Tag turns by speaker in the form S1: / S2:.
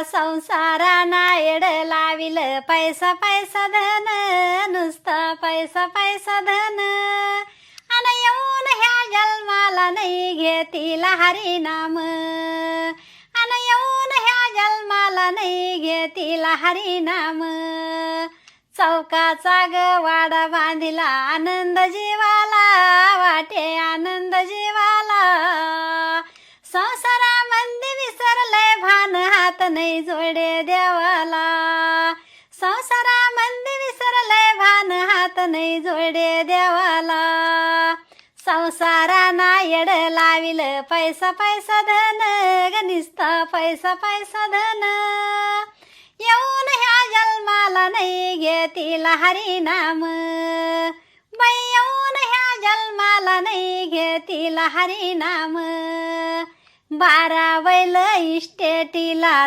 S1: संसाराना येड लाविल पैसा पैसा धन नुसता पैसा पैसा धन अन येऊन ह्या जन्माला नाही घेतील हरिनाम अन येऊन ह्या जन्माला नाही घेतील हरिनाम चौकाचा ग वाडा बांधिला आनंद जीवाला वाटे आनंद जीवाला संसारामध्ये विसरले भान हात नाही जोडे देवाला संसारामध्ये विसरले भान हात नाही जोडे देवाला संसाराना येड लाविल पैसा पैसा धन गनिस्ता पैसा पैसा धन येऊन ह्या जन्माला नाही घेतील हरिनाम बाई येऊन ह्या जन्माला नाही घेतील हरिनाम 12 बैल इस्टेटीला